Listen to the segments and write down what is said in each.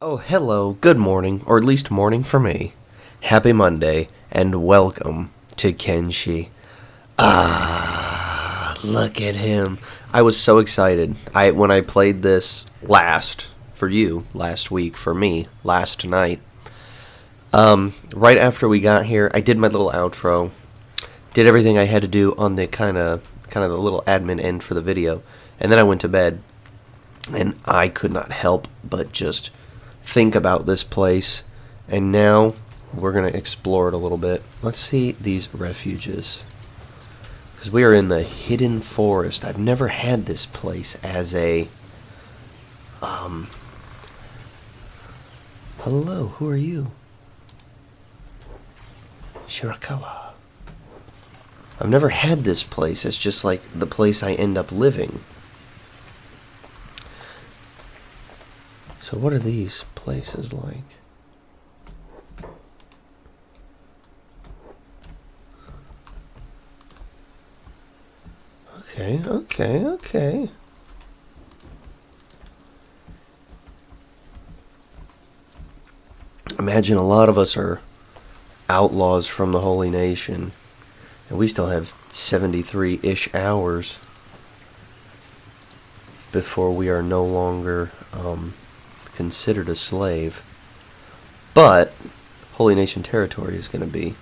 Oh, hello, good morning, or at least morning for me. Happy Monday, and welcome to Kenshi. Look at him. I was so excited. When I played this for you, last week, for me, last night. Right after we got here, I did my little outro, did everything I had to do on the kind of the little admin end for the video, and then I went to bed, and I could not help but just think about this place, and now we're going to explore it a little bit. Let's see these refuges, because we are in the hidden forest. I've never had this place as a hello, who are you? Shirakawa. I've never had this place as just like the place I end up living. So what are these places like? Okay. Imagine a lot of us are outlaws from the Holy Nation, and we still have 73-ish hours before we are no longer considered a slave. But Holy Nation territory is going to be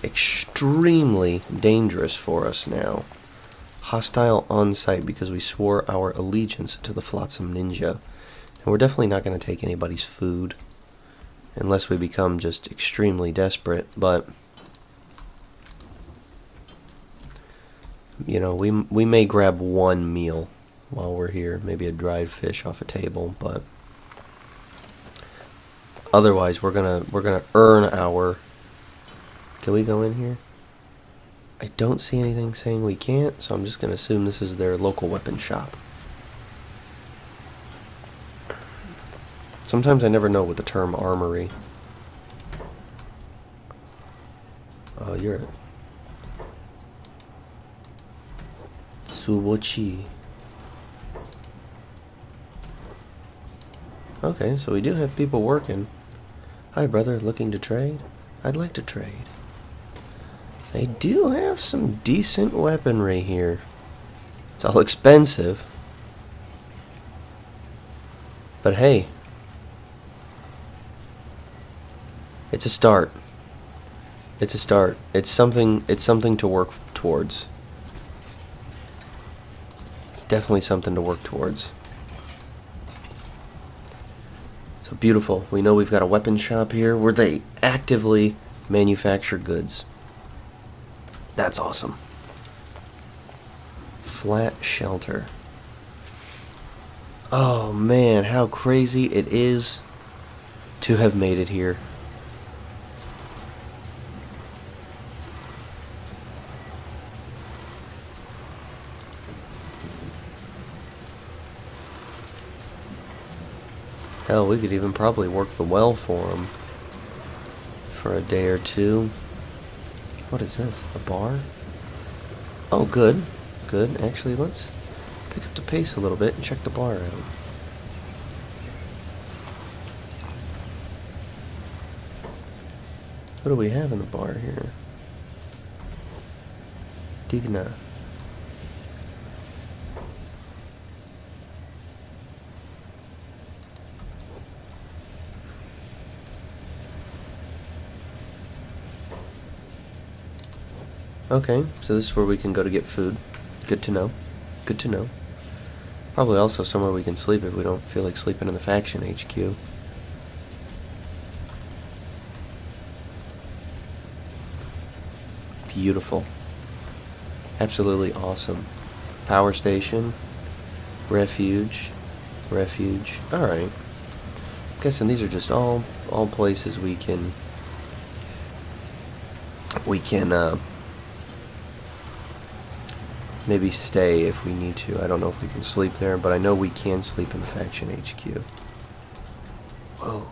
extremely dangerous for us now. Hostile on sight because we swore our allegiance to the Flotsam Ninja. And we're definitely not going to take anybody's food unless we become just extremely desperate. But, you know, we may grab one meal while we're here. Maybe a dried fish off a table, but otherwise we're gonna earn our... Can we go in here? I don't see anything saying we can't, so I'm just gonna assume this is their local weapon shop. Sometimes I never know with the term armory. Oh, you're it. Tsubochi. Okay, so we do have people working. Hi, brother, looking to trade? I'd like to trade. They do have some decent weaponry here. It's all expensive. But hey, it's a start. It's a start. It's something to work towards. It's definitely something to work towards. So beautiful. We know we've got a weapon shop here where they actively manufacture goods. That's awesome. Flat shelter. Oh man, how crazy it is to have made it here. Hell, we could even probably work the well for them for a day or two. What is this? A bar? Oh, good. Good. Actually, let's pick up the pace a little bit and check the bar out. What do we have in the bar here? Digna. Okay, so this is where we can go to get food. Good to know. Good to know. Probably also somewhere we can sleep if we don't feel like sleeping in the faction HQ. Beautiful. Absolutely awesome. Power station. Refuge. Refuge. Alright. Guessing these are just all places we can maybe stay if we need to. I don't know if we can sleep there, but I know we can sleep in the faction HQ. Whoa.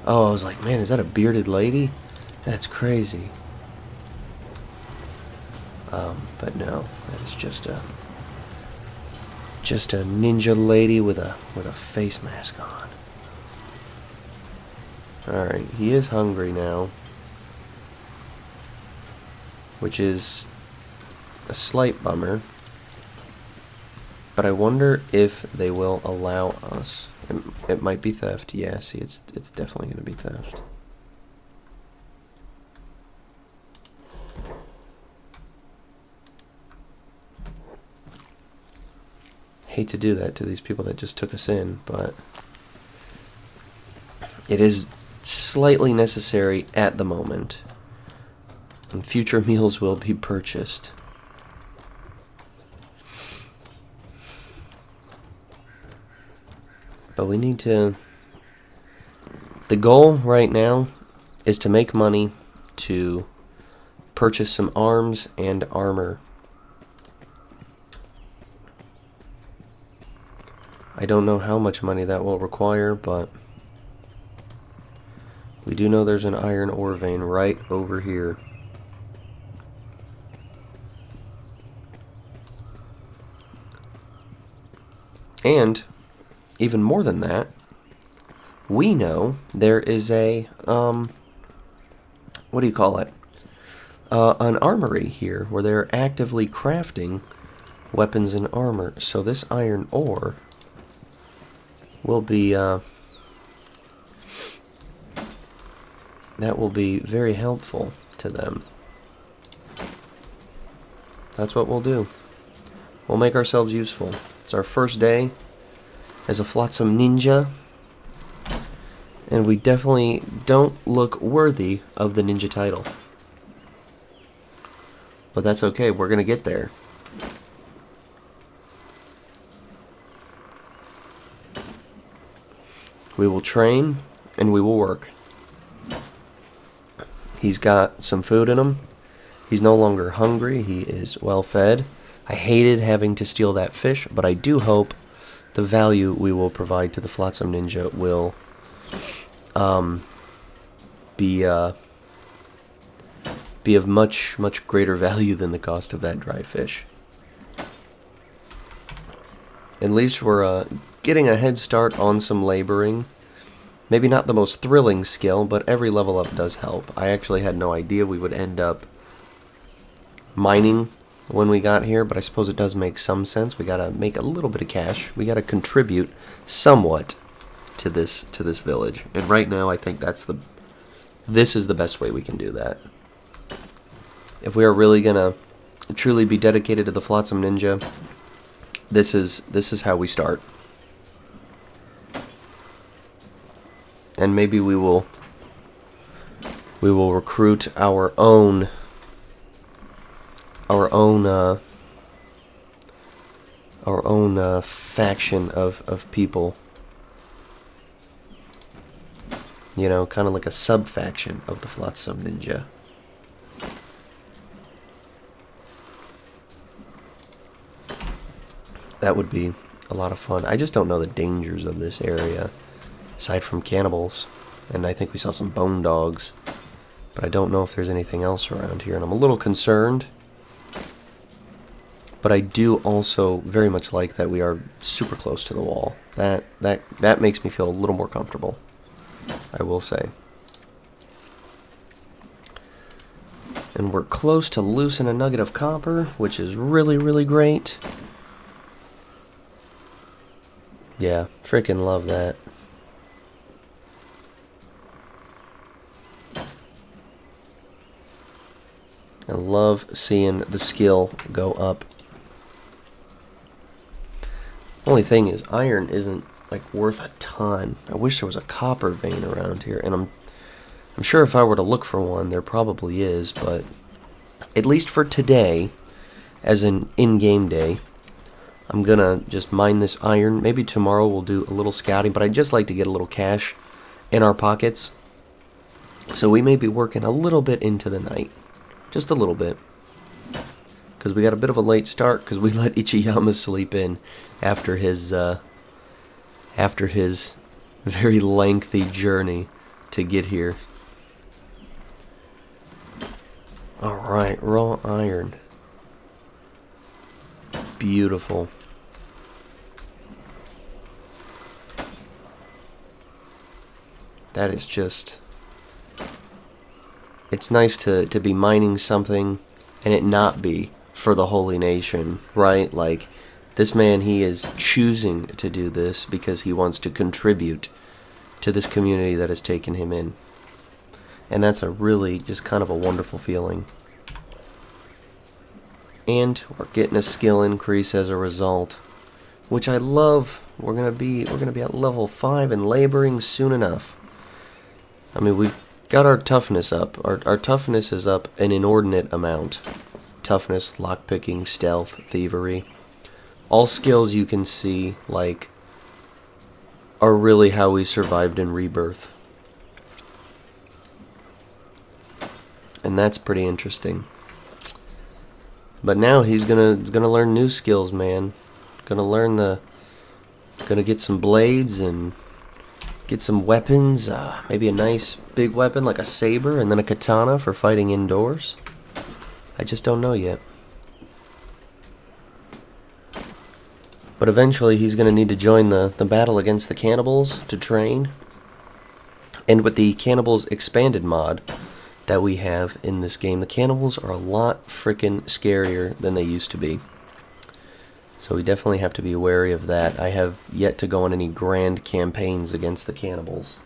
Oh, I was like, man, is that a bearded lady? That's crazy. But no, that is just a just a ninja lady with a face mask on. Alright, he is hungry now, which is a slight bummer. But I wonder if they will allow us. It might be theft. Yeah, see, it's definitely going to be theft. Hate to do that to these people that just took us in, but it is slightly necessary at the moment. And future meals will be purchased. But we need to... The goal right now is to make money to purchase some arms and armor. I don't know how much money that will require, but we do know there's an iron ore vein right over here. And even more than that, we know there is a, what do you call it? An armory here where they're actively crafting weapons and armor. So this iron ore will be, that will be very helpful to them. That's what we'll do. We'll make ourselves useful. It's our first day as a Flotsam ninja, and we definitely don't look worthy of the ninja title. But that's okay, we're gonna get there. We will train, and we will work. He's got some food in him. He's no longer hungry, he is well fed. I hated having to steal that fish, but I do hope the value we will provide to the Flotsam Ninja will be of much greater value than the cost of that dried fish. At least we're getting a head start on some laboring. Maybe not the most thrilling skill, but every level up does help. I actually had no idea we would end up mining when we got here, but I suppose it does make some sense. We gotta make a little bit of cash. We gotta contribute somewhat to this village. And right now, I think this is the best way we can do that. If we are really gonna truly be dedicated to the Flotsam Ninja, this is how we start. And maybe we will recruit our own faction of people. You know, kind of like a sub-faction of the Flotsam Ninja. That would be a lot of fun. I just don't know the dangers of this area, aside from cannibals. And I think we saw some bone dogs. But I don't know if there's anything else around here, and I'm a little concerned. But I do also very much like that we are super close to the wall. That makes me feel a little more comfortable, I will say. And we're close to losing a nugget of copper, which is really, really great. Yeah, freaking love that. I love seeing the skill go up. Only thing is, iron isn't like worth a ton. I wish there was a copper vein around here, and I'm sure if I were to look for one, there probably is, but at least for today, as an in-game day, I'm gonna just mine this iron. Maybe tomorrow we'll do a little scouting, but I'd just like to get a little cash in our pockets. So we may be working a little bit into the night. Just a little bit. Because we got a bit of a late start, because we let Ichiyama sleep in after his very lengthy journey to get here. Alright, raw iron. Beautiful. that is just... It's nice to be mining something and it not be for the Holy Nation, right? Like, this man, he is choosing to do this because he wants to contribute to this community that has taken him in. And that's a really just kind of a wonderful feeling. And we're getting a skill increase as a result, which I love. We're gonna be at level 5 and laboring soon enough. I mean, we've got our toughness up. Our toughness is up an inordinate amount. Toughness, lockpicking, stealth, thievery. All skills you can see, like, are really how we survived in Rebirth. And that's pretty interesting. But now he's gonna learn new skills, man. Gonna get some blades and get some weapons. Maybe a nice big weapon like a saber and then a katana for fighting indoors. I just don't know yet. But eventually he's gonna need to join the battle against the cannibals to train. And with the Cannibals Expanded mod that we have in this game, the cannibals are a lot frickin' scarier than they used to be. So we definitely have to be wary of that. I have yet to go on any grand campaigns against the cannibals.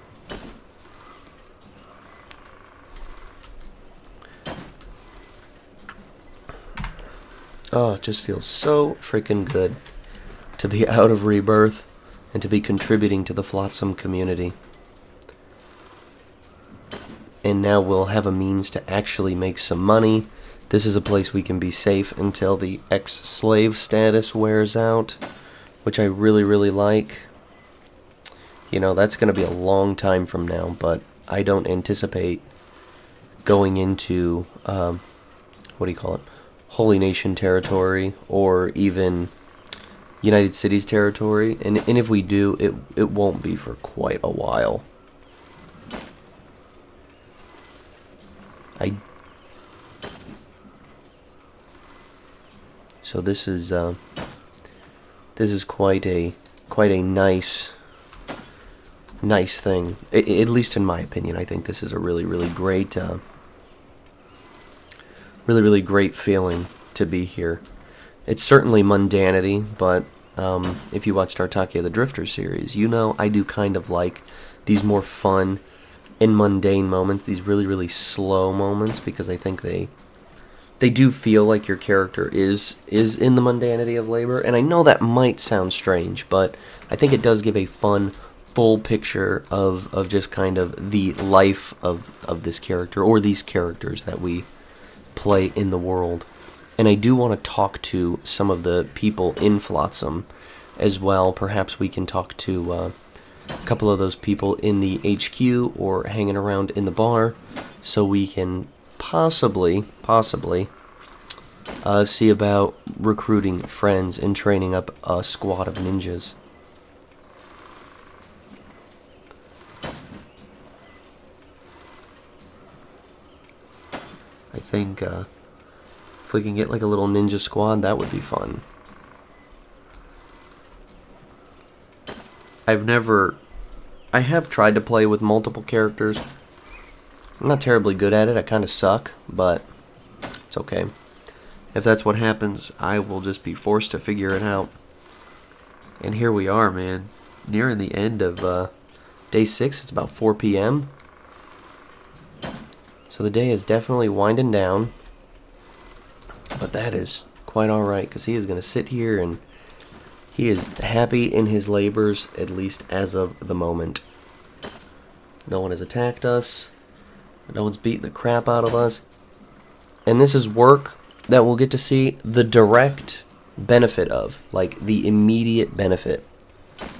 Oh, it just feels so freaking good to be out of Rebirth and to be contributing to the Flotsam community. And now we'll have a means to actually make some money. This is a place we can be safe until the ex-slave status wears out, which I really, really like. You know, that's going to be a long time from now, but I don't anticipate going into, Holy Nation territory, or even United Cities territory. And if we do, it won't be for quite a while. So this is quite a nice thing. At least in my opinion, I think this is a really great, really great feeling to be here. It's certainly mundanity, but if you watched our Takia the Drifter series, you know I do kind of like these more fun and mundane moments, these really slow moments, because I think they do feel like your character is in the mundanity of labor. And I know that might sound strange, but I think it does give a fun, full picture of just kind of the life of this character, or these characters that we play in the world. And I do want to talk to some of the people in Flotsam as well. Perhaps we can talk to a couple of those people in the HQ or hanging around in the bar, so we can possibly see about recruiting friends and training up a squad of ninjas. I think if we can get like a little ninja squad, that would be fun. I have tried to play with multiple characters. I'm not terribly good at it. I kind of suck, but it's okay. If that's what happens, I will just be forced to figure it out. And here we are, man. Nearing the end of day 6. It's about 4 p.m. So the day is definitely winding down. But that is quite alright, because he is going to sit here and he is happy in his labors, at least as of the moment. No one has attacked us. No one's beating the crap out of us. And this is work that we'll get to see the direct benefit of. Like, the immediate benefit.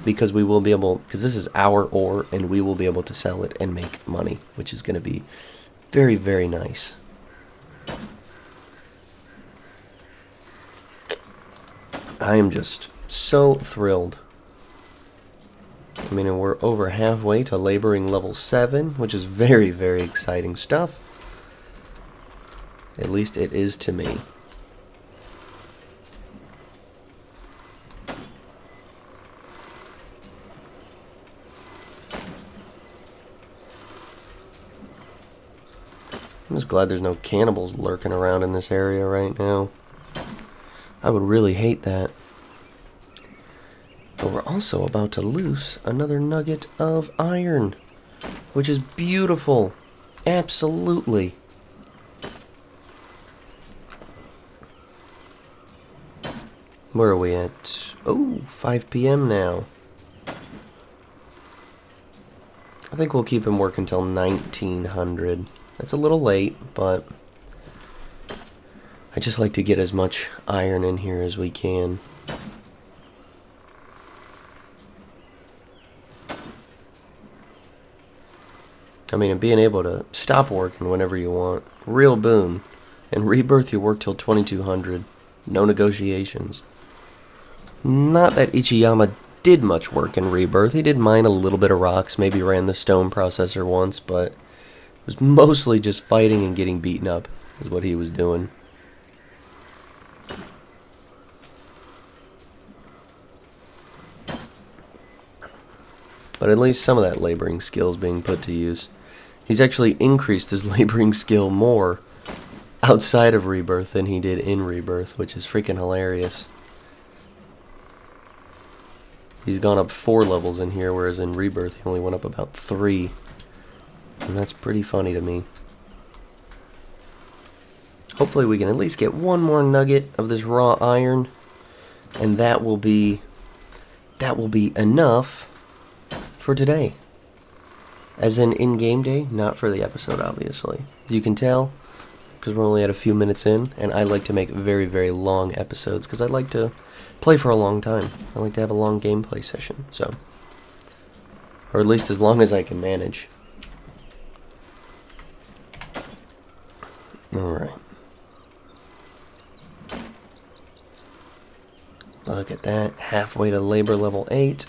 Because we will be able... Because this is our ore, and we will be able to sell it and make money. Which is going to be very, very nice. I am just so thrilled. I mean, we're over halfway to laboring level 7, which is very, very exciting stuff. At least it is to me. I'm just glad there's no cannibals lurking around in this area right now. I would really hate that. But we're also about to loose another nugget of iron, which is beautiful. Absolutely. Where are we at? Oh, 5 p.m. now. I think we'll keep him working until 1900. That's a little late, but I just like to get as much iron in here as we can. I mean, and being able to stop working whenever you want. Real boon. In Rebirth, you work till 2200. No negotiations. Not that Ichiyama did much work in Rebirth. He did mine a little bit of rocks, maybe ran the stone processor once, but it was mostly just fighting and getting beaten up is what he was doing. But at least some of that laboring skill is being put to use. He's actually increased his laboring skill more outside of Rebirth than he did in Rebirth, which is freaking hilarious. He's gone up 4 levels in here, whereas in Rebirth he only went up about 3. And that's pretty funny to me. Hopefully we can at least get one more nugget of this raw iron, and that will be enough for today. As in game day, not for the episode, obviously. As you can tell, because we're only at a few minutes in, and I like to make very, very long episodes, because I like to play for a long time. I like to have a long gameplay session, so. Or at least as long as I can manage. Alright. Look at that, halfway to labor level 8.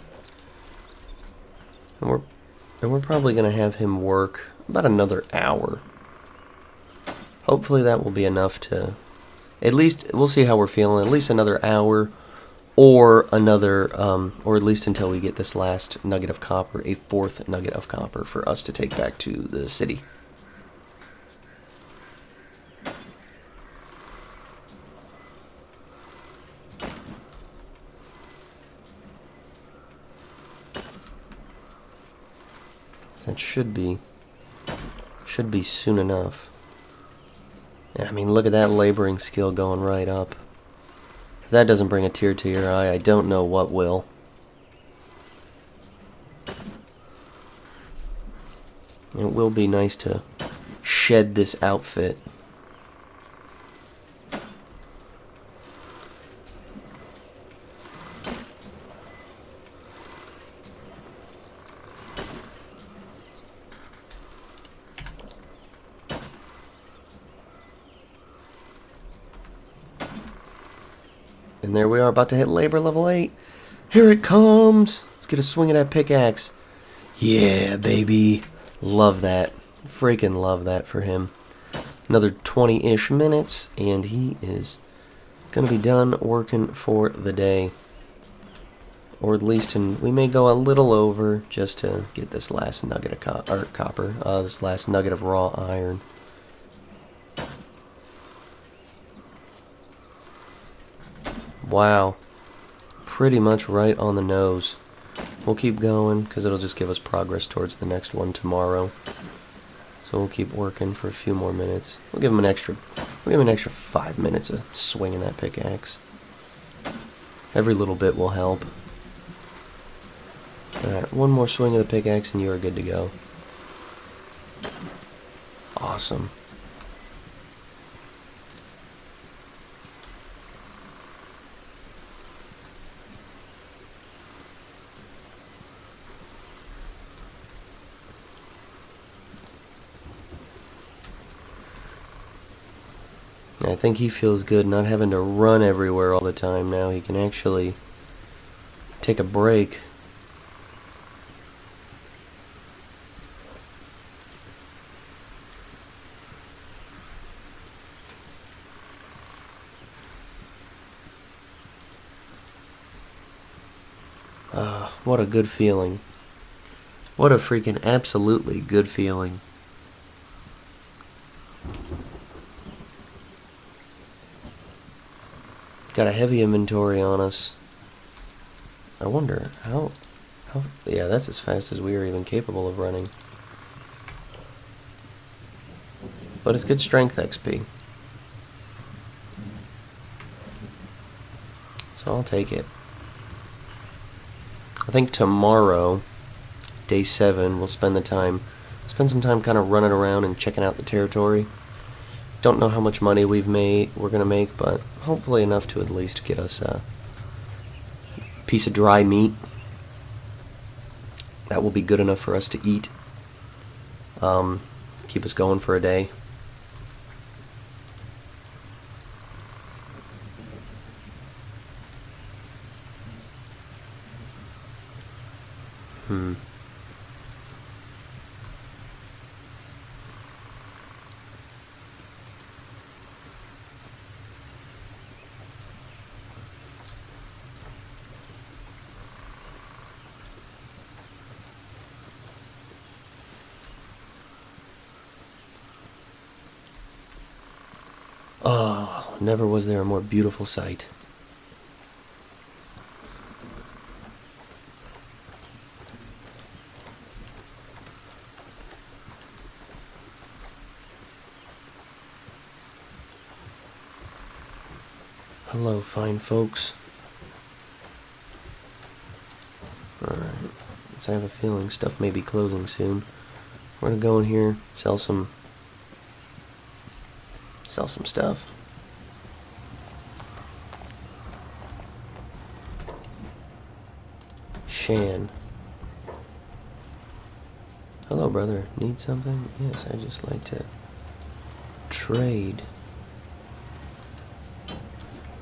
And we're probably going to have him work about another hour. Hopefully that will be enough to, at least, we'll see how we're feeling, at least another hour, or another, or at least until we get this last nugget of copper, a 4th nugget of copper for us to take back to the city. That should be soon enough. And I mean, look at that laboring skill going right up. If that doesn't bring a tear to your eye, I don't know what will. It will be nice to shed this outfit. And there we are, about to hit labor level 8. Here it comes. Let's get a swing at that pickaxe. Yeah, baby. Love that. Freaking love that for him. Another 20-ish minutes, and he is going to be done working for the day. Or at least, we may go a little over just to get this last nugget of copper. This last nugget of raw iron. Wow, pretty much right on the nose. We'll keep going because it'll just give us progress towards the next one tomorrow. So we'll keep working for a few more minutes. We'll give him an extra 5 minutes of swinging that pickaxe. Every little bit will help. Alright, one more swing of the pickaxe and you are good to go. Awesome. I think he feels good not having to run everywhere all the time now. He can actually take a break. What a good feeling. What a freaking absolutely good feeling. Got a heavy inventory on us. I wonder how... Yeah, that's as fast as we are even capable of running. But it's good strength XP. So I'll take it. I think tomorrow, day 7, we'll spend some time kind of running around and checking out the territory. Don't know how much money we're gonna make, but hopefully enough to at least get us a piece of dry meat. That will be good enough for us to eat. Keep us going for a day. Oh, never was there a more beautiful sight. Hello, fine folks. Alright, I have a feeling stuff may be closing soon. We're gonna go in here, sell some stuff. Shan. Hello, brother. Need something? Yes, I'd just like to trade.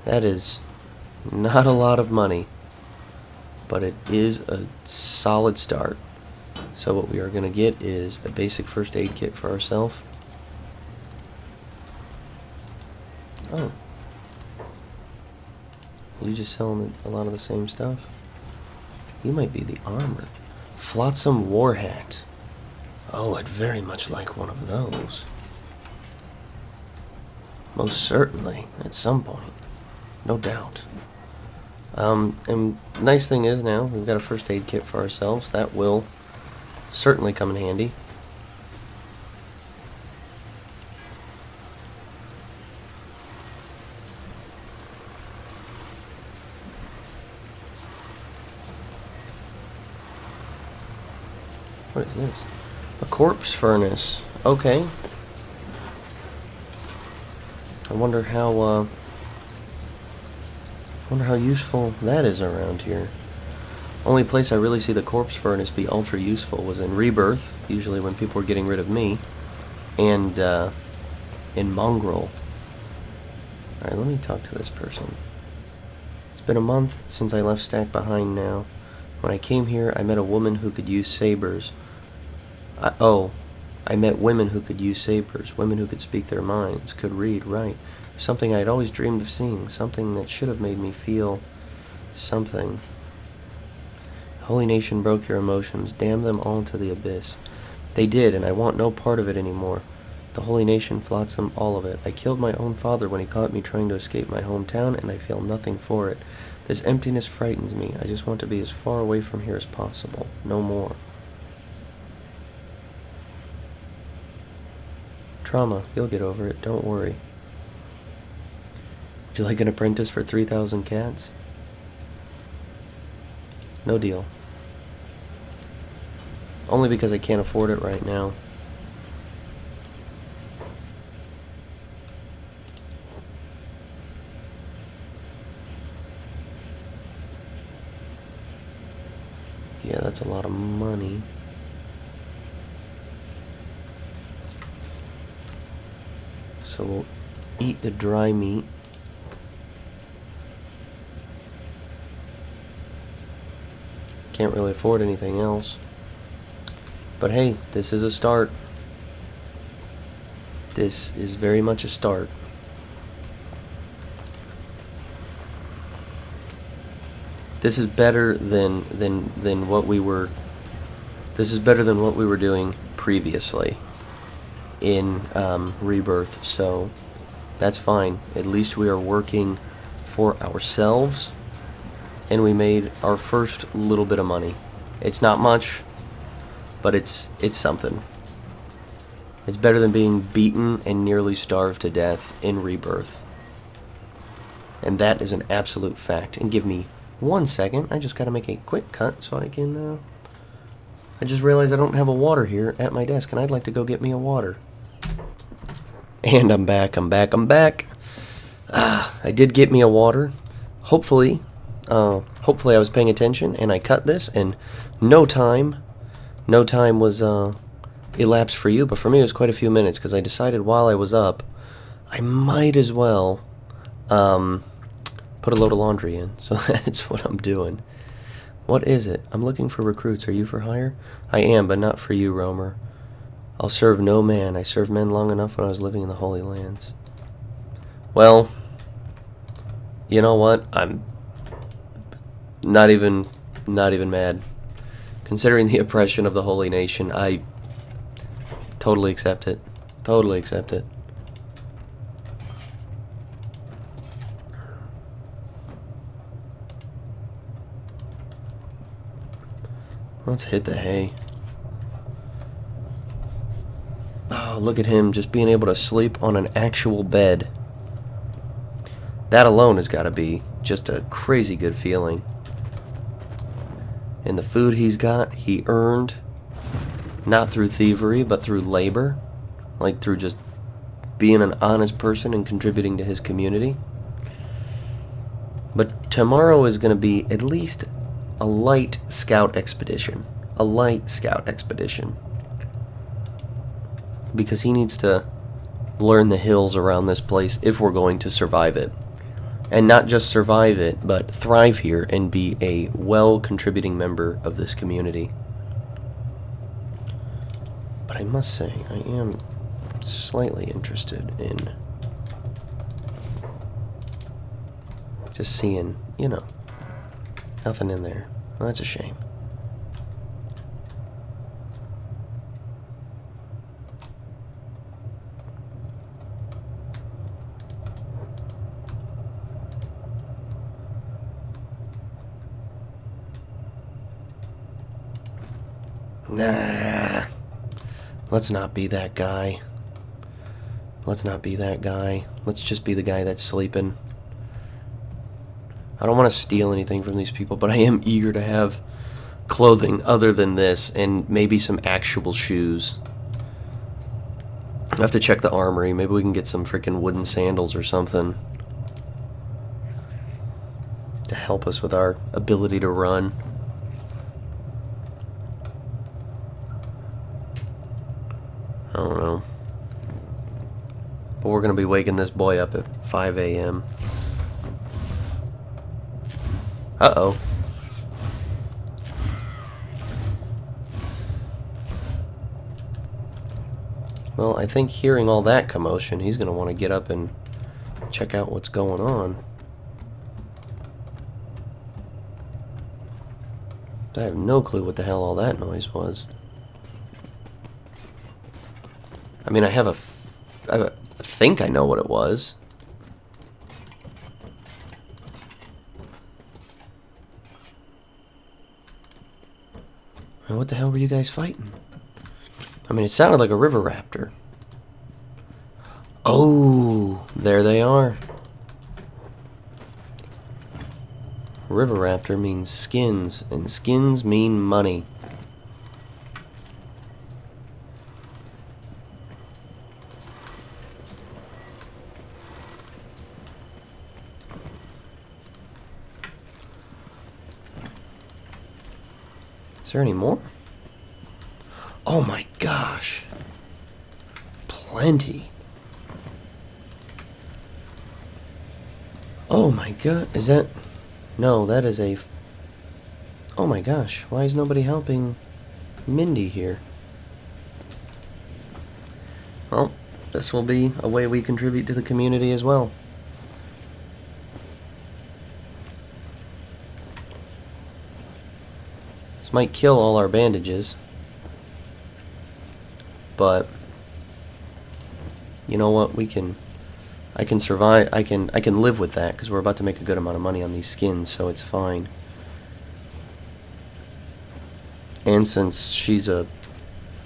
That is not a lot of money, but it is a solid start. So what we are going to get is a basic first aid kit for ourselves. Oh. You just selling a lot of the same stuff? You might be the armor. Flotsam war hat. Oh, I'd very much like one of those. Most certainly, at some point. No doubt. And nice thing is now, we've got a first aid kit for ourselves. That will certainly come in handy. What is this? A corpse furnace. Okay. I wonder how useful that is around here. Only place I really see the corpse furnace be ultra useful was in Rebirth, usually when people were getting rid of me, and in Mongrel. Alright, let me talk to this person. It's been a month since I left Stack behind now. When I came here, I met a woman who could use sabers. I met women who could use sabers, women who could speak their minds, could read, write. Something I had always dreamed of seeing, something that should have made me feel something. Holy Nation broke your emotions, damn them all to the abyss. They did, and I want no part of it anymore. The Holy Nation, Flotsam, all of it. I killed my own father when he caught me trying to escape my hometown, and I feel nothing for it. This emptiness frightens me. I just want to be as far away from here as possible. No more. Trauma. You'll get over it. Don't worry. Would you like an apprentice for 3,000 cats? No deal. Only because I can't afford it right now. Yeah, that's a lot of money. So we'll eat the dry meat. Can't really afford anything else. But hey, this is a start. This is very much a start. This is better than what we were. This is better than what we were doing previously in Rebirth. So that's fine. At least we are working for for ourselves, and we made our first little bit of money. It's not much, but it's something. It's better than being beaten and nearly starved to death in Rebirth. And that is an absolute fact. And give me 1 second. I just gotta make a quick cut so I can... I just realized I don't have a water here at my desk, and I'd like to go get me a water. And I'm back. I did get me a water. Hopefully I was paying attention, and I cut this, and no time was elapsed for you, but for me it was quite a few minutes, because I decided while I was up, I might as well put a load of laundry in. So that's what I'm doing. What is it? I'm looking for recruits. Are you for hire? I am, but not for you, Roamer. I'll serve no man. I served men long enough when I was living in the Holy Lands. Well, you know what? I'm not even mad. Considering the oppression of the Holy Nation, I totally accept it. Totally accept it. Let's hit the hay. Oh, look at him just being able to sleep on an actual bed. That alone has got to be just a crazy good feeling. And the food he's got, he earned, not through thievery, but through labor. Like through just being an honest person and contributing to his community. But tomorrow is going to be at least a light scout expedition. A light scout expedition. Because he needs to learn the hills around this place if we're going to survive it. And not just survive it, but thrive here and be a well-contributing member of this community. But I must say, I am slightly interested in just seeing, nothing in there. Well, that's a shame. Nah. Let's not be that guy. Let's not be that guy. Let's just be the guy that's sleeping. I don't want to steal anything from these people, but I am eager to have clothing other than this, and maybe some actual shoes. I have to check the armory. Maybe we can get some freaking wooden sandals or something to help us with our ability to run. I don't know. But we're going to be waking this boy up at 5 a.m. Uh-oh. Well, I think hearing all that commotion, he's going to want to get up and check out what's going on. I have no clue what the hell all that noise was. I mean, I think I know what it was. What the hell were you guys fighting? I mean, it sounded like a river raptor. Oh, there they are. River raptor means skins, and skins mean money. Is there any more? Oh my gosh. Plenty. Oh my god. Is that... No, that is a... Oh my gosh. Why is nobody helping Mindy here? Well, this will be a way we contribute to the community as well. This might kill all our bandages. But you know what? I can survive. I can live with that because we're about to make a good amount of money on these skins, so it's fine. And since she's a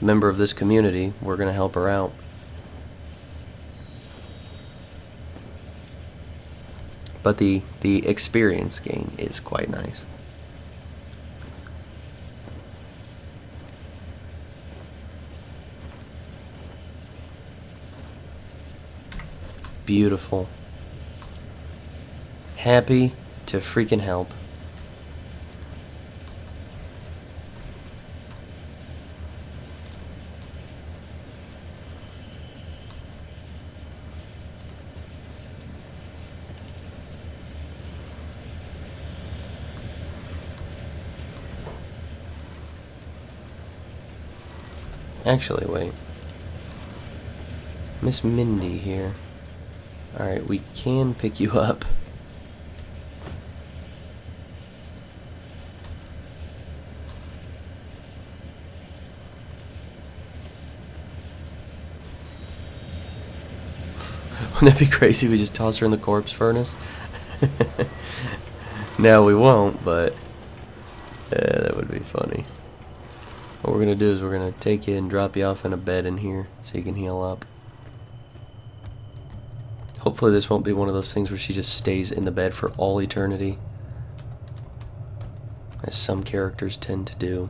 member of this community, we're gonna help her out. But the experience gain is quite nice. Beautiful. Happy to freaking help. Actually, wait. Miss Mindy here. Alright, we can pick you up. Wouldn't that be crazy if we just toss her in the corpse furnace? No, we won't, but yeah, that would be funny. What we're going to do is we're going to take you and drop you off in a bed in here so you can heal up. Hopefully this won't be one of those things where she just stays in the bed for all eternity, as some characters tend to do.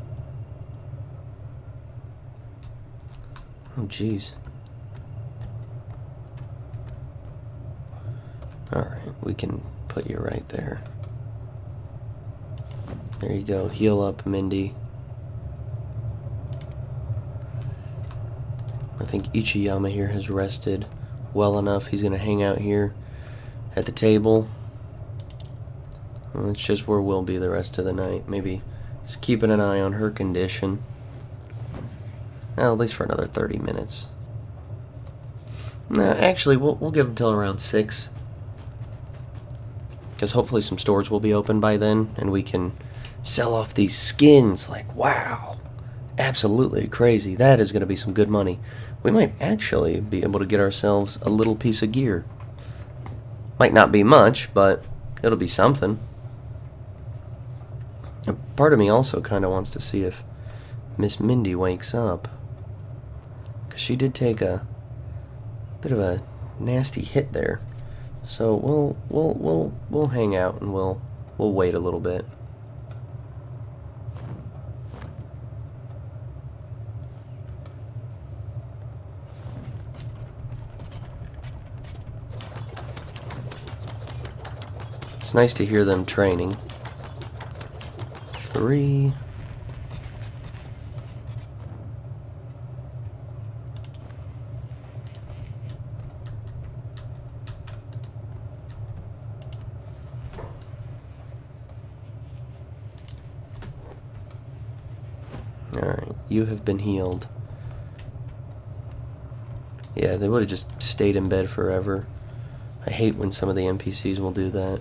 Oh, jeez. Alright, we can put you right there. There you go. Heal up, Mindy. I think Ichiyama here has rested well enough. He's going to hang out here at the table. Well, it's just where we'll be the rest of the night. Maybe just keeping an eye on her condition. Well, at least for another 30 minutes. No, actually, we'll give him till around 6. Because hopefully some stores will be open by then, and we can sell off these skins. Like, wow. Absolutely crazy. That is going to be some good money. We might actually be able to get ourselves a little piece of gear. Might not be much, but it'll be something. A part of me also kind of wants to see if Miss Mindy wakes up. Because she did take a bit of a nasty hit there. So we'll hang out and we'll wait a little bit. It's nice to hear them training. 3. Alright, you have been healed. Yeah, they would have just stayed in bed forever. I hate when some of the NPCs will do that.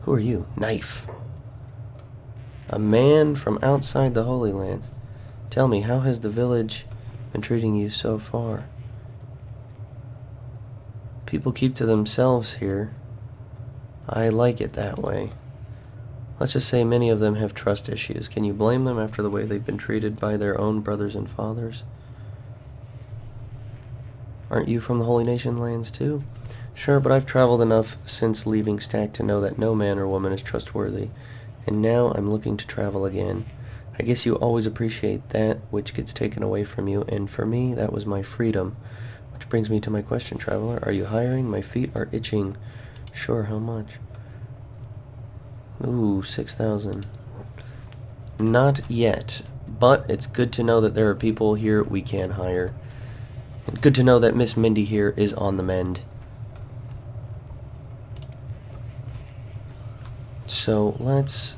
Who are you? Knife. A man from outside the Holy Lands. Tell me, how has the village been treating you so far? People keep to themselves here. I like it that way. Let's just say many of them have trust issues. Can you blame them after the way they've been treated by their own brothers and fathers? Aren't you from the Holy Nation lands too? Sure, but I've traveled enough since leaving Stack to know that no man or woman is trustworthy. And now I'm looking to travel again. I guess you always appreciate that which gets taken away from you, and for me, that was my freedom. Which brings me to my question, traveler. Are you hiring? My feet are itching. Sure, how much? Ooh, 6,000. Not yet, but it's good to know that there are people here we can hire. And good to know that Miss Mindy here is on the mend. So let's,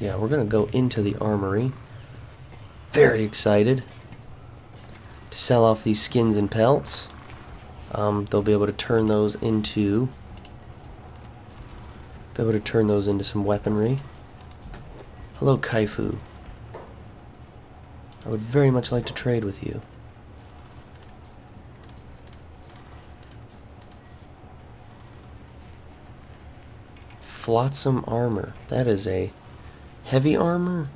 yeah, we're going to go into the armory. Very excited to sell off these skins and pelts. They'll be able to turn those into some weaponry. Hello, Kaifu. I would very much like to trade with you. Flotsam armor. That is a heavy armor?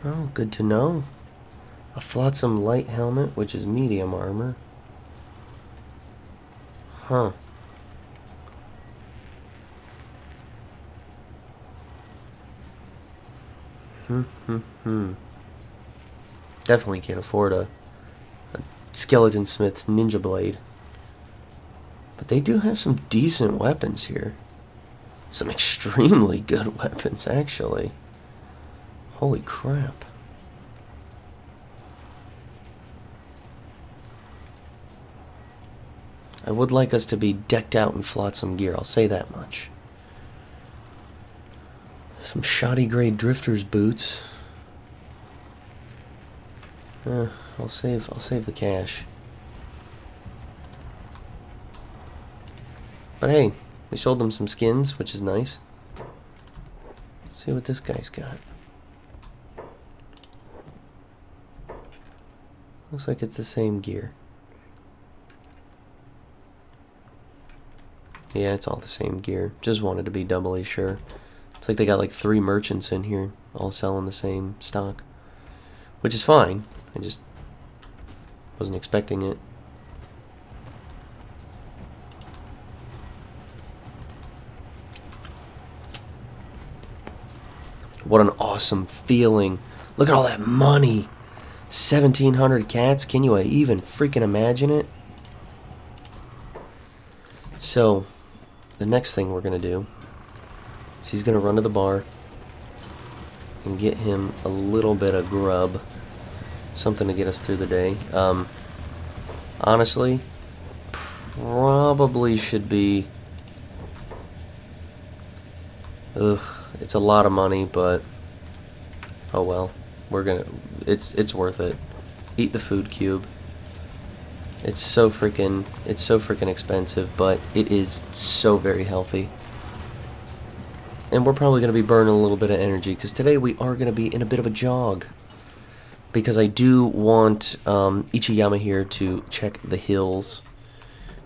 Oh, good to know. A Flotsam light helmet, which is medium armor. Huh. Definitely can't afford a Skeleton Smith's Ninja Blade. But they do have some decent weapons here. Some extremely good weapons, actually. Holy crap. I would like us to be decked out in Flotsam gear, I'll say that much. Some shoddy grade drifter's boots. I'll save the cash. But hey, we sold them some skins, which is nice. Let's see what this guy's got. Looks like it's the same gear. Yeah, it's all the same gear. Just wanted to be doubly sure. It's like they got like 3 merchants in here, all selling the same stock. Which is fine. I just wasn't expecting it. What an awesome feeling. Look at all that money. 1,700 cats. Can you even freaking imagine it? So, the next thing we're going to do is he's going to run to the bar and get him a little bit of grub. Something to get us through the day. Honestly, probably should be... it's a lot of money, but oh well. We're gonna... It's worth it. Eat the food cube. It's so freaking expensive, but it is so very healthy. And we're probably going to be burning a little bit of energy, because today we are going to be in a bit of a jog. Because I do want Ichiyama here to check the hills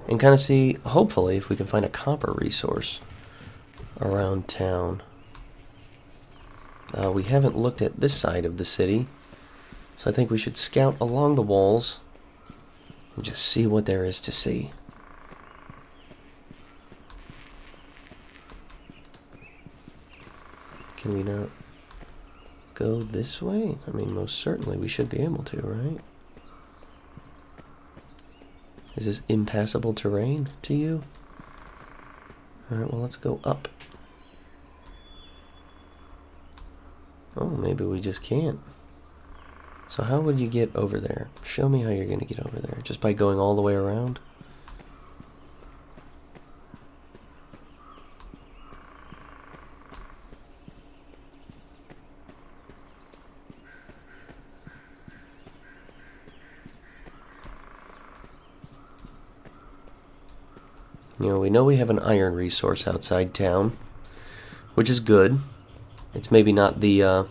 and kind of see, hopefully, if we can find a copper resource around town. We haven't looked at this side of the city, so I think we should scout along the walls and just see what there is to see. Can we not go this way? I mean, most certainly we should be able to, right? Is this impassable terrain to you? Alright, well, let's go up. Oh, maybe we just can't. So how would you get over there? Show me how you're going to get over there. Just by going all the way around? You know we have an iron resource outside town, which is good. It's maybe not the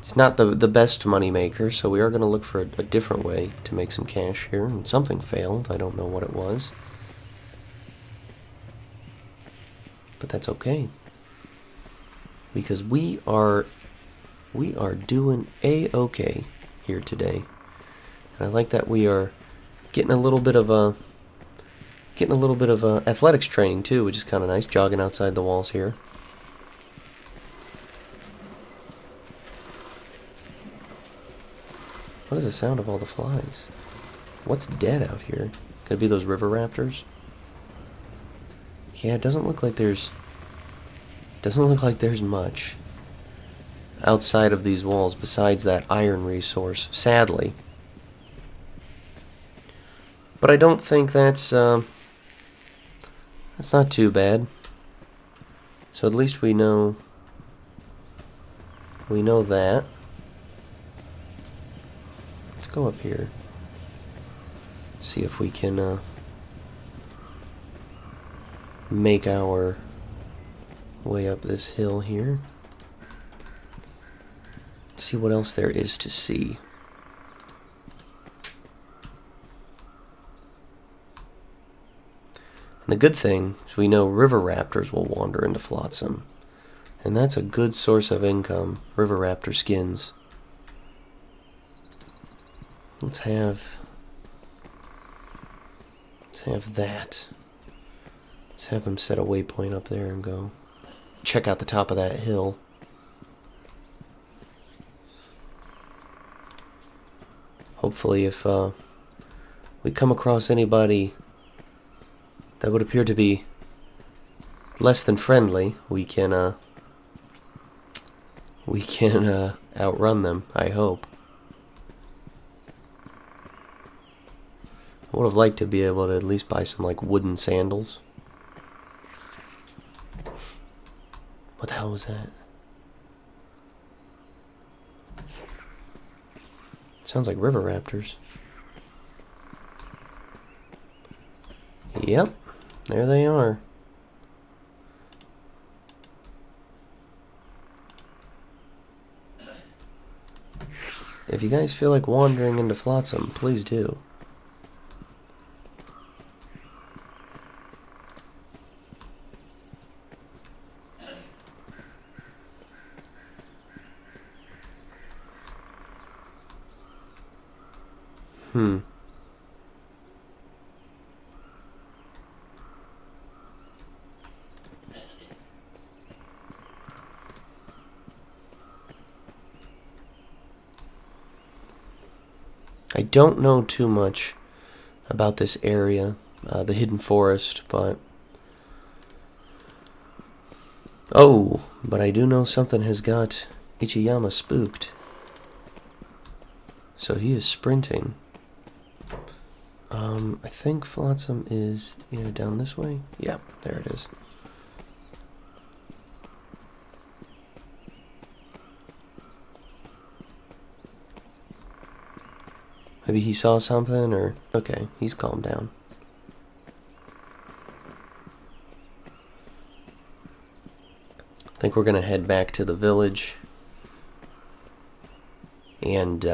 the best money maker, so we are going to look for a different way to make some cash here. And something failed. I don't know what it was, but that's okay, because we are doing a-okay here today. And I like that we are getting a little bit of athletics training too, which is kind of nice, jogging outside the walls here. What is the sound of all the flies? What's dead out here? Could it be those river raptors? Yeah, it doesn't look like there's much outside of these walls besides that iron resource, sadly. But I don't think that's not too bad. So at least we know that. Let's go up here. See if we can make our way up this hill here. See what else there is to see. The good thing is we know river raptors will wander into Flotsam. And that's a good source of income, river raptor skins. Let's have that. Let's have him set a waypoint up there and go check out the top of that hill. Hopefully if we come across anybody that would appear to be less than friendly, we can outrun them, I hope. I would have liked to be able to at least buy some like wooden sandals. What the hell was that? Sounds like river raptors. Yep, there they are. If you guys feel like wandering into Flotsam, please do. I don't know too much about this area, the hidden forest, but I do know something has got Ichiyama spooked. So he is sprinting. I think Flotsam is down this way. Yeah, there it is. Maybe he saw something, or... Okay, he's calmed down. I think we're gonna head back to the village. And,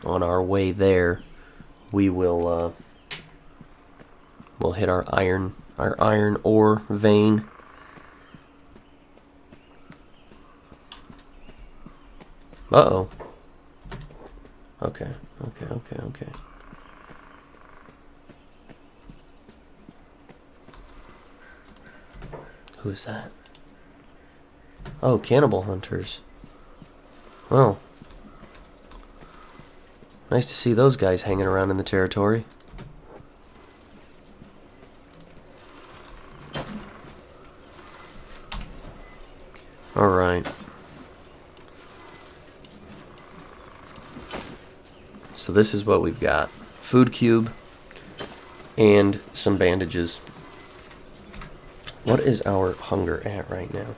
on our way there, we will, we'll hit our iron ore vein. Uh-oh. Okay. Who's that? Oh, cannibal hunters. Well, nice to see those guys hanging around in the territory. Alright. So this is what we've got. Food cube and some bandages. What is our hunger at right now?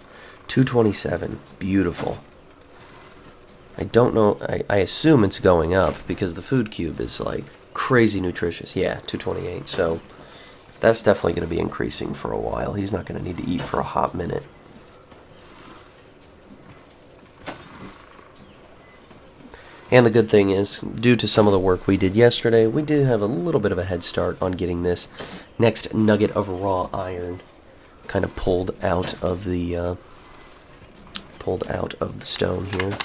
227. Beautiful. I don't know. I assume it's going up because the food cube is like crazy nutritious. Yeah, 228. So that's definitely going to be increasing for a while. He's not going to need to eat for a hot minute. And the good thing is, due to some of the work we did yesterday, we do have a little bit of a head start on getting this next nugget of raw iron kind of pulled out of the stone here.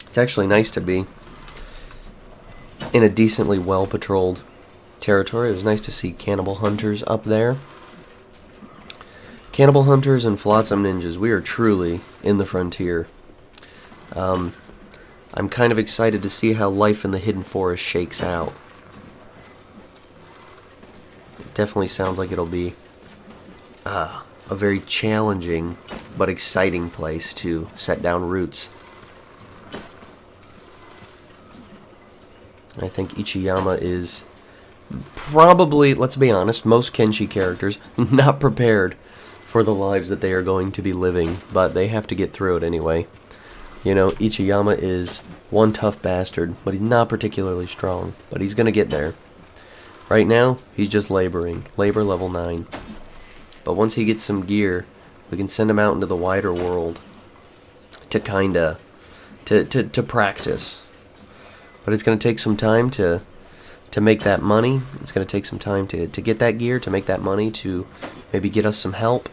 It's actually nice to be in a decently well-patrolled territory. It was nice to see cannibal hunters up there. Cannibal hunters and Flotsam ninjas, we are truly in the frontier. I'm kind of excited to see how life in the hidden forest shakes out. It definitely sounds like it'll be a very challenging but exciting place to set down roots. I think Ichiyama is probably, let's be honest, most Kenshi characters not prepared for the lives that they are going to be living, but they have to get through it anyway. You know, Ichiyama is one tough bastard, but he's not particularly strong, but he's going to get there. Right now, he's just laboring. Labor level 9. But once he gets some gear, we can send him out into the wider world to kind of to practice. But it's going to take some time to make that money. It's going to take some time to get that gear, to make that money, to maybe get us some help.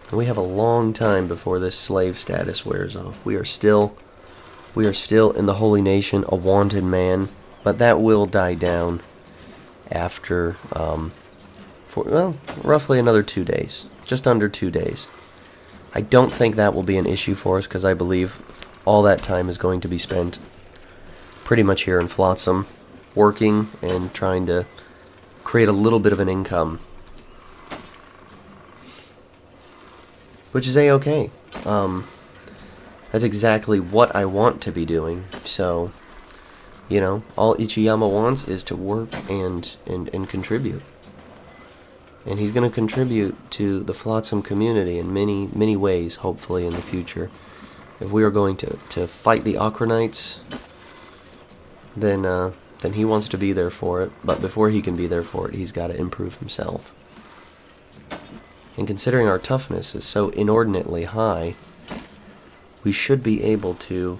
And we have a long time before this slave status wears off. We are still in the Holy Nation, a wanted man, but that will die down after, for roughly another 2 days, just under 2 days. I don't think that will be an issue for us, because I believe all that time is going to be spent pretty much here in Flotsam, working and trying to create a little bit of an income, which is a-okay. That's exactly what I want to be doing. So, all Ichiyama wants is to work and contribute. And he's going to contribute to the Flotsam community in many, many ways, hopefully, in the future. If we are going to fight the Akronites, then he wants to be there for it. But before he can be there for it, he's got to improve himself. And considering our toughness is so inordinately high, we should be able to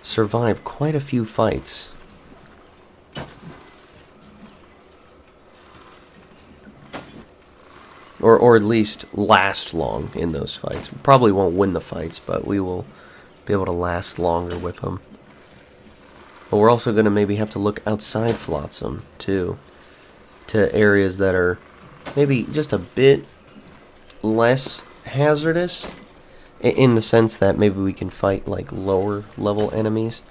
survive quite a few fights. Or at least last long in those fights. We probably won't win the fights, but we will be able to last longer with them. But we're also going to maybe have to look outside Flotsam, too, to areas that are maybe just a bit less hazardous, in the sense that maybe we can fight like lower level enemies.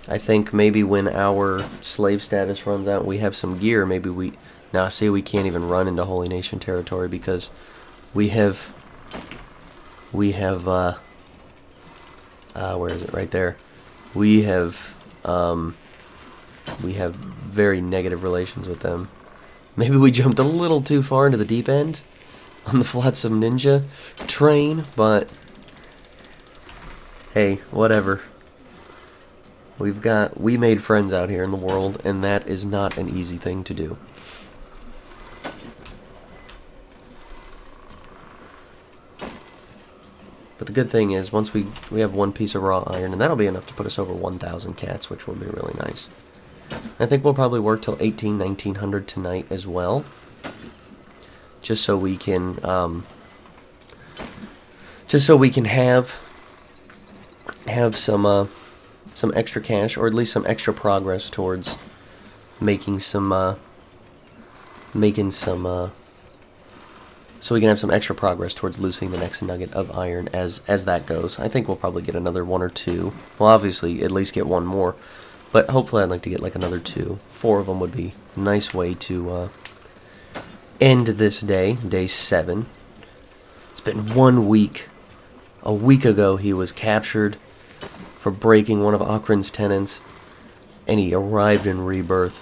I think maybe when our slave status runs out, we have some gear, maybe we... Now, say we can't even run into Holy Nation territory because we have, where is it? Right there. We have very negative relations with them. Maybe we jumped a little too far into the deep end on the Flotsam Ninja train, but hey, whatever. We made friends out here in the world, and that is not an easy thing to do. But the good thing is, once we have one piece of raw iron, and that'll be enough to put us over 1,000 cats, which will be really nice. I think we'll probably work till 1900 tonight as well, just so we can have some extra cash, or at least some extra progress towards making some so we can have some extra progress towards loosening the next nugget of iron as that goes. I think we'll probably get another 1 or 2. Well, obviously, at least get 1 more. But hopefully I'd like to get like another 2. 4 of them would be a nice way to end this day, day 7. It's been 1 week. A week ago he was captured for breaking one of Akron's tenants, and he arrived in Rebirth.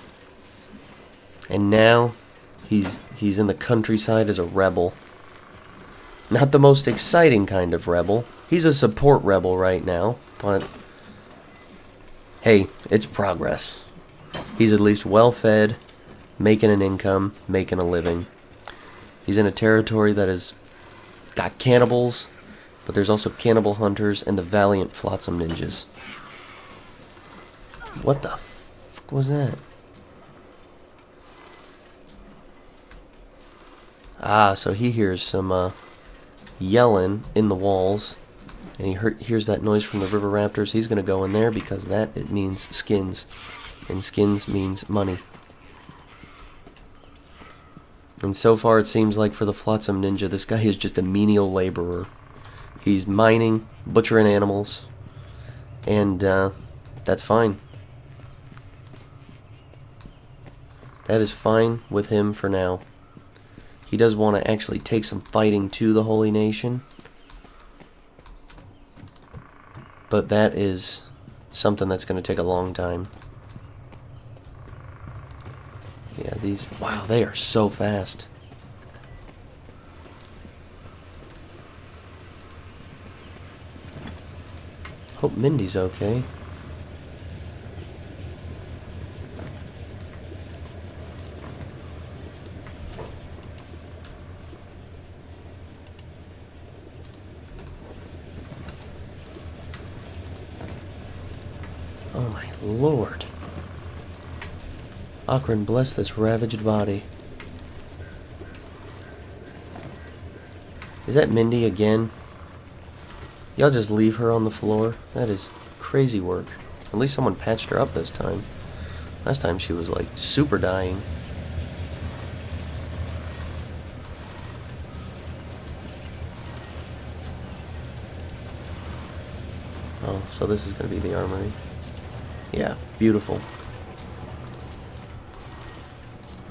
And now he's in the countryside as a rebel. Not the most exciting kind of rebel. He's a support rebel right now, but hey, it's progress. He's at least well-fed, making an income, making a living. He's in a territory that has got cannibals, but there's also cannibal hunters and the valiant Flotsam ninjas. What the fuck was that? Ah, so he hears some yelling in the walls, and he hears that noise from the river raptors. He's going to go in there because it means skins, and skins means money. And so far it seems like for the Flotsam ninja, this guy is just a menial laborer. He's mining, butchering animals, and that's fine. That is fine with him for now. He does want to actually take some fighting to the Holy Nation, but that is something that's going to take a long time. Yeah, wow, they are so fast. Hope Mindy's okay. Lord. Akron, bless this ravaged body. Is that Mindy again? Y'all just leave her on the floor? That is crazy work. At least someone patched her up this time. Last time she was like super dying. Oh, so this is going to be the armory. Yeah, beautiful.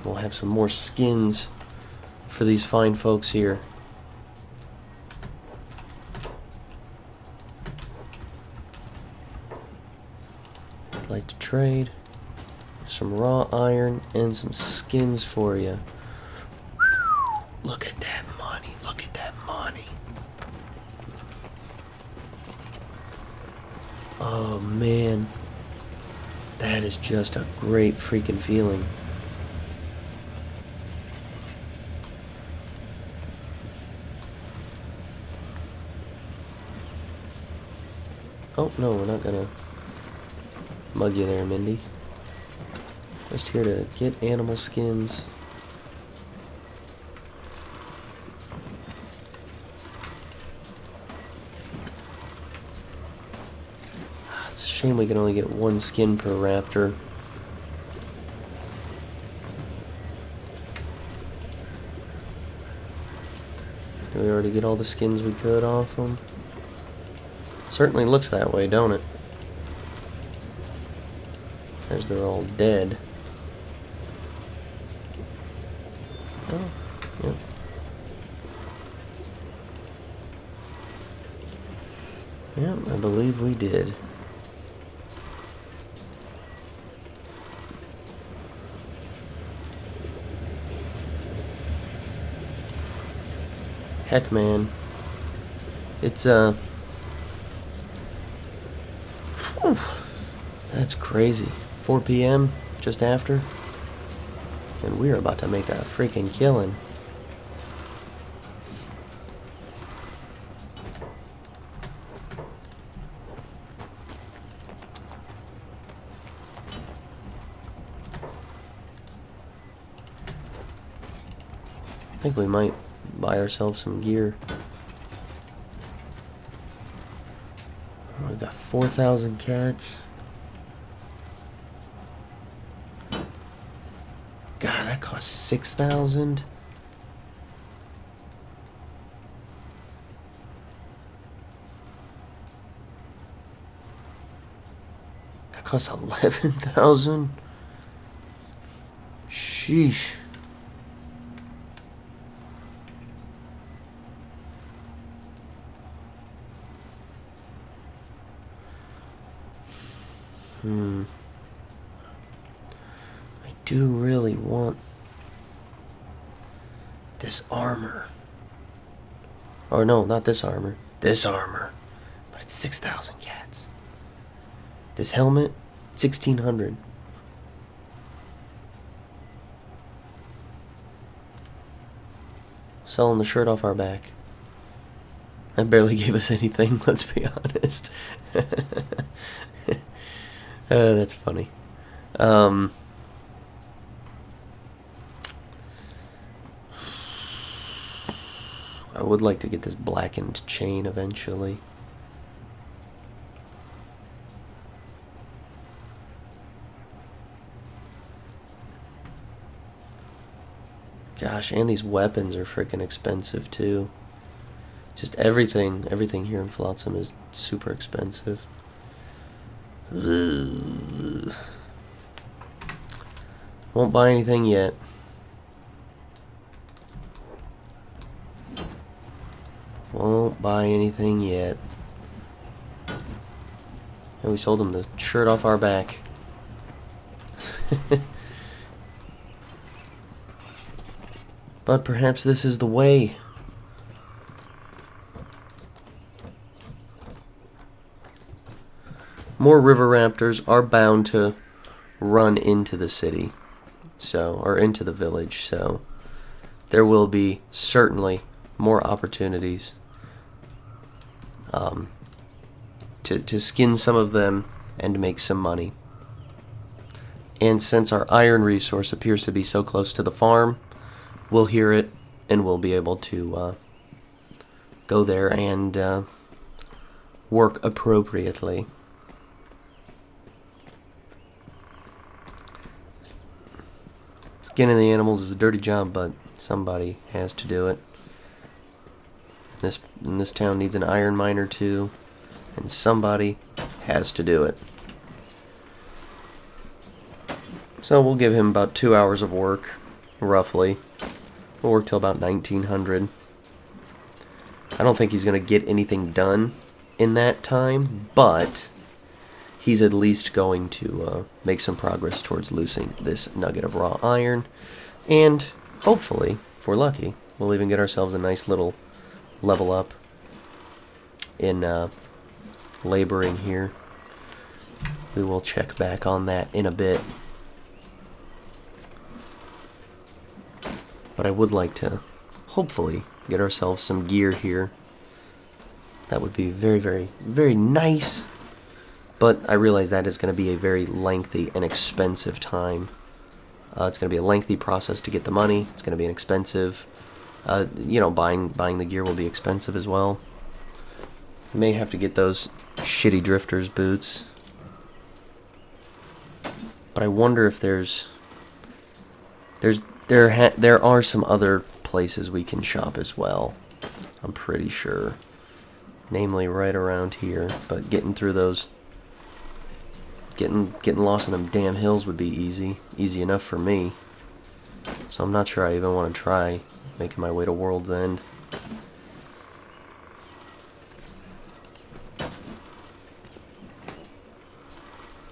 We'll have some more skins for these fine folks here. I'd like to trade some raw iron and some skins for you. Look at that money. Look at that money. Oh, man. That is just a great freaking feeling. Oh, no, we're not gonna mug you there, Mindy. Just here to get animal skins. It's a shame we can only get one skin per raptor. Did we already get all the skins we could off them? Certainly looks that way, don't it? As they're all dead. Oh, yep. Yep, I believe we did. Heck, man. It's, whew, that's crazy. 4 p.m., just after. And we're about to make a freaking killing. I think we might buy ourselves some gear. We got 4,000 cats. God, that cost 6,000. That costs 11,000. Sheesh. I do really want this armor. Or no, not this armor. This armor. But it's 6,000 cats. This helmet, 1,600. Selling the shirt off our back. That barely gave us anything, let's be honest. That's funny. I would like to get this blackened chain eventually. Gosh, and these weapons are freaking expensive too. Just everything here in Flotsam is super expensive. Ugh. Won't buy anything yet. Won't buy anything yet. And we sold him the shirt off our back. But perhaps this is the way. More river raptors are bound to run into the city, or into the village, so there will be certainly more opportunities to skin some of them and make some money. And since our iron resource appears to be so close to the farm, we'll hear it and we'll be able to go there and work appropriately. Skinning the animals is a dirty job, but somebody has to do it. This town needs an iron miner too, and somebody has to do it. So we'll give him about 2 hours of work, roughly. We'll work till about 1900. I don't think he's going to get anything done in that time, but he's at least going to make some progress towards losing this nugget of raw iron. And hopefully, if we're lucky, we'll even get ourselves a nice little level up in laboring here. We will check back on that in a bit. But I would like to, hopefully, get ourselves some gear here. That would be very, very, very nice. But I realize that is going to be a very lengthy and expensive time. It's going to be a lengthy process to get the money. It's going to be an expensive, buying the gear will be expensive as well. You may have to get those shitty drifters boots. But I wonder if there are some other places we can shop as well. I'm pretty sure. Namely right around here. But getting through those, getting lost in them damn hills would be easy. Easy enough for me. So I'm not sure I even want to try making my way to World's End.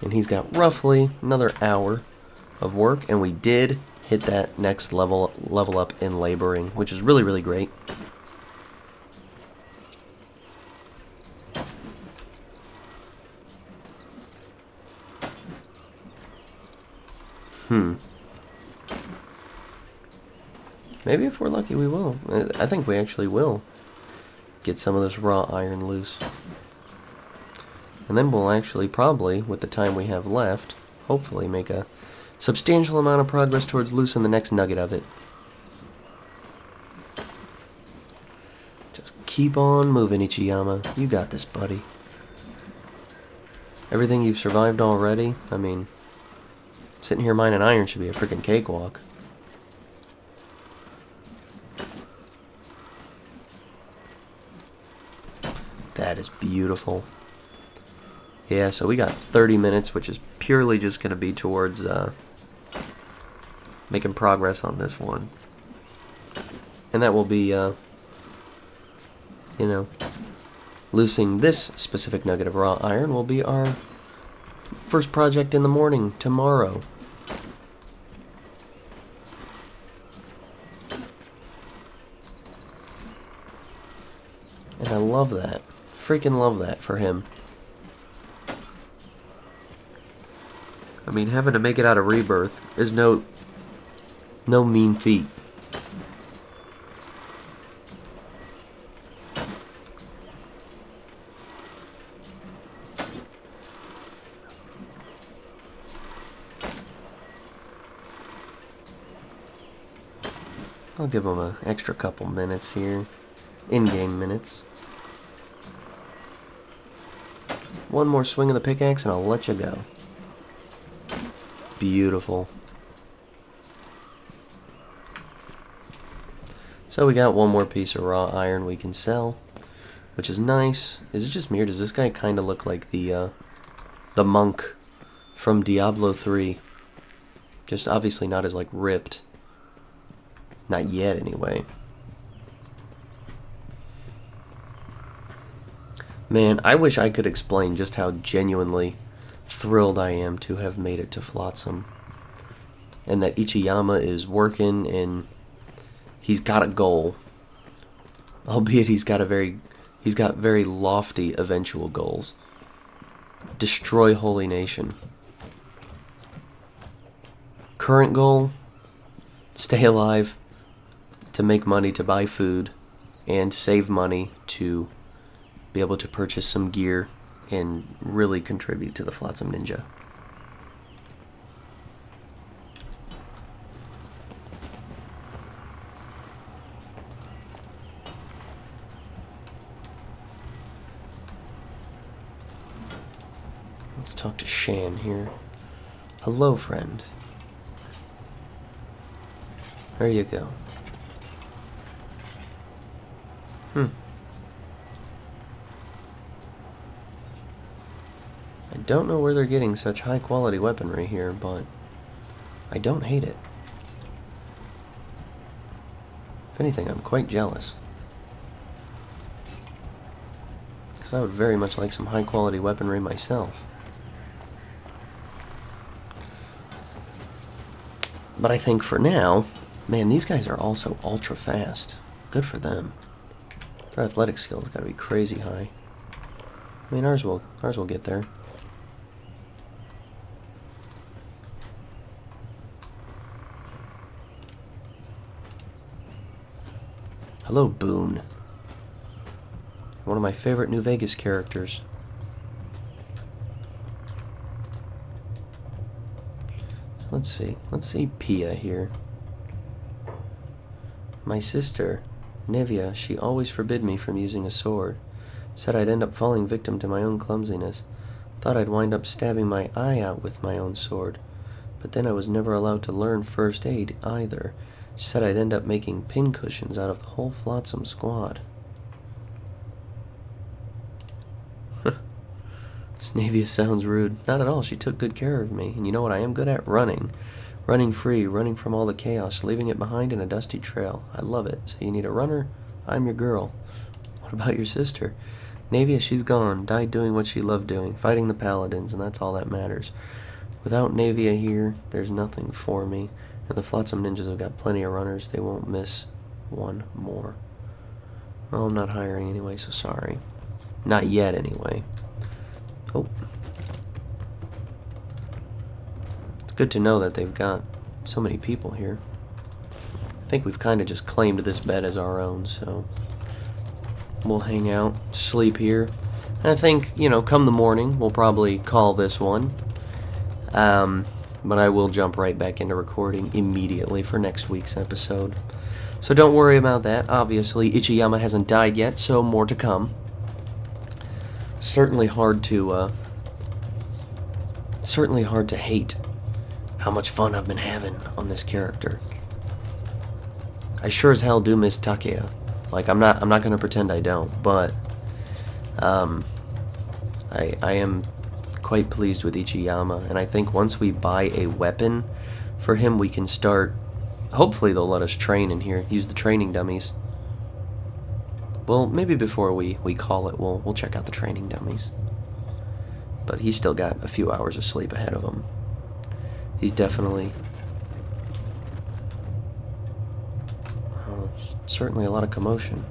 And he's got roughly another hour of work, and we did hit that next level up in laboring, which is really, really great. Maybe if we're lucky we will. I think we actually will get some of this raw iron loose. And then we'll actually probably, with the time we have left, hopefully make a substantial amount of progress towards loosening the next nugget of it. Just keep on moving, Ichiyama. You got this, buddy. Everything you've survived already, I mean, sitting here mining iron should be a freaking cakewalk. That is beautiful. Yeah, so we got 30 minutes, which is purely just going to be towards making progress on this one. And that will be, loosening this specific nugget of raw iron will be our first project in the morning tomorrow. And I love that. Freaking love that for him. I mean, having to make it out of Rebirth is no mean feat. I'll give him an extra couple minutes here. In-game minutes. One more swing of the pickaxe and I'll let you go. Beautiful. So we got one more piece of raw iron we can sell, which is nice. Is it just me or does this guy kind of look like the monk from Diablo 3? Just obviously not as like ripped. Not yet anyway. Man, I wish I could explain just how genuinely thrilled I am to have made it to Flotsam. And that Ichiyama is working and he's got a goal. Albeit he's got very lofty eventual goals. Destroy Holy Nation. Current goal, stay alive, to make money to buy food, and save money to be able to purchase some gear and really contribute to the Flotsam Ninja. talk to Shan here. Hello, friend. There you go. I don't know where they're getting such high-quality weaponry here, but I don't hate it. If anything, I'm quite jealous. Because I would very much like some high-quality weaponry myself. But I think for now, man, these guys are also ultra fast. Good for them. Their athletic skills got to be crazy high. I mean, ours will get there. Hello, Boone. One of my favorite New Vegas characters. Let's see Pia here. My sister, Nevia, she always forbid me from using a sword. Said I'd end up falling victim to my own clumsiness. Thought I'd wind up stabbing my eye out with my own sword. But then I was never allowed to learn first aid either. She said I'd end up making pincushions out of the whole Flotsam squad. Snavia sounds rude. Not at all. She took good care of me. And you know what I am good at? Running. Running free, running from all the chaos, leaving it behind in a dusty trail. I love it. So you need a runner? I'm your girl. What about your sister? Navia, she's gone. Died doing what she loved doing, fighting the paladins, and that's all that matters. Without Navia here, there's nothing for me. And the Flotsam ninjas have got plenty of runners. They won't miss one more. Well, I'm not hiring anyway, so sorry. Not yet, anyway. Oh. It's good to know that they've got so many people here. I think we've kind of just claimed this bed as our own, so we'll hang out, sleep here. And I think, you know, come the morning, we'll probably call this one. But I will jump right back into recording immediately for next week's episode. So don't worry about that. Obviously, Ichiyama hasn't died yet, so more to come. Certainly hard to hate how much fun I've been having on this character. I sure as hell do miss Takeya. Like, I'm not gonna pretend I don't, but I am quite pleased with Ichiyama, and I think once we buy a weapon for him, we can start. Hopefully they'll let us train in here, use the training dummies. Well, maybe before we call it, we'll check out the training dummies. But he's still got a few hours of sleep ahead of him. He's definitely certainly a lot of commotion.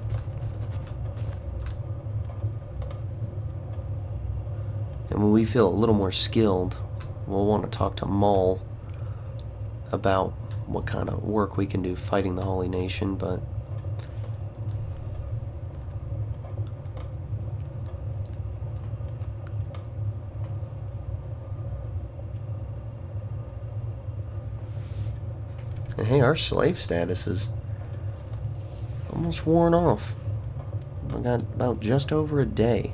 And when we feel a little more skilled, we'll want to talk to Maul about what kind of work we can do fighting the Holy Nation, but and hey, our slave status is almost worn off. I got about just over a day.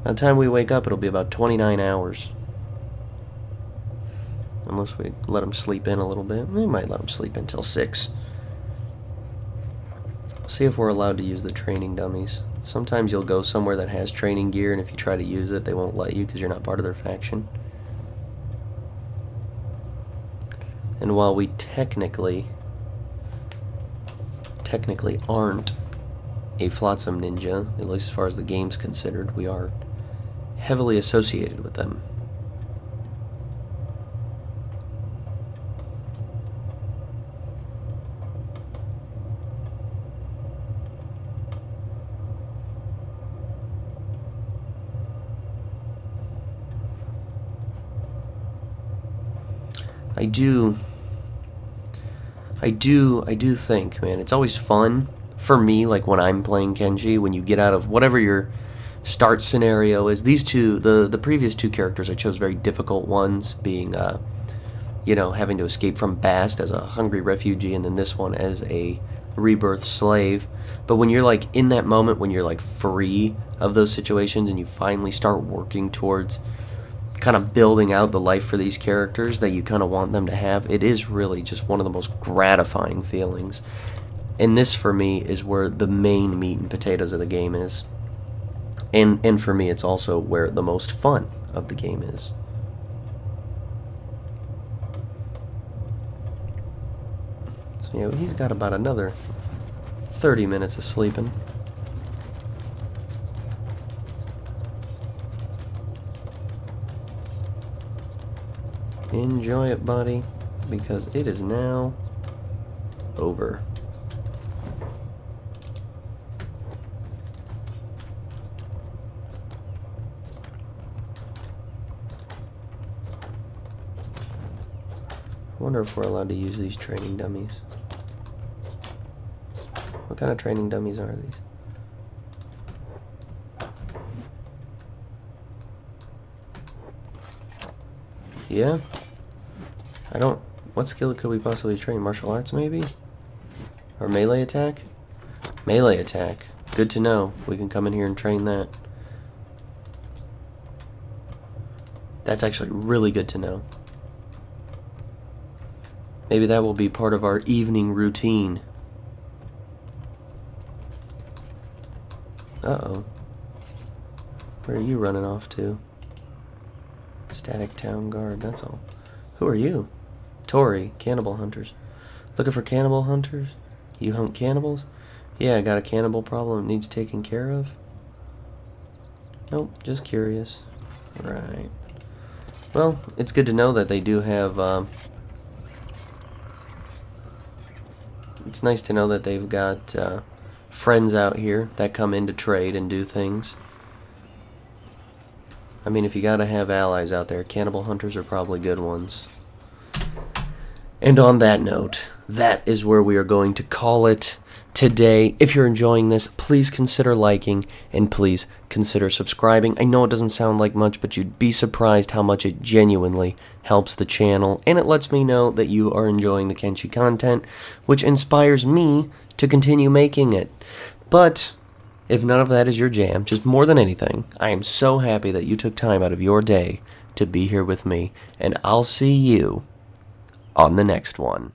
By the time we wake up, it'll be about 29 hours. Unless we let him sleep in a little bit. We might let him sleep until 6. See if we're allowed to use the training dummies. Sometimes you'll go somewhere that has training gear, and if you try to use it, they won't let you because you're not part of their faction. And while we technically aren't a Flotsam ninja, at least as far as the game's considered, we are heavily associated with them. I do think, man, it's always fun for me, like when I'm playing Kenshi, when you get out of whatever your start scenario is. These two, the previous two characters, I chose very difficult ones, being, you know, having to escape from Bast as a hungry refugee, and then this one as a Rebirth slave. But when you're like in that moment when you're like free of those situations and you finally start working towards kind of building out the life for these characters that you kind of want them to have, it is really just one of the most gratifying feelings. And this for me is where the main meat and potatoes of the game is. And for me it's also where the most fun of the game is. So yeah, he's got about another 30 minutes of sleeping. Enjoy it, buddy, because it is now over. I wonder if we're allowed to use these training dummies. What kind of training dummies are these? Yeah? I don't... What skill could we possibly train? Martial arts, maybe? Or melee attack? Melee attack. Good to know. We can come in here and train that. That's actually really good to know. Maybe that will be part of our evening routine. Uh-oh. Where are you running off to? Static Town Guard, that's all. Who are you? Tori, Cannibal Hunters. Looking for cannibal hunters? You hunt cannibals? Yeah, I got a cannibal problem that needs taken care of. Nope, just curious. Right. Well, it's good to know that they do have, it's nice to know that they've got, friends out here that come in to trade and do things. I mean, if you gotta have allies out there, cannibal hunters are probably good ones. And on that note, that is where we are going to call it today. If you're enjoying this, please consider liking and please consider subscribing. I know it doesn't sound like much, but you'd be surprised how much it genuinely helps the channel, and it lets me know that you are enjoying the Kenshi content, which inspires me to continue making it. But if none of that is your jam, just more than anything, I am so happy that you took time out of your day to be here with me, and I'll see you on the next one.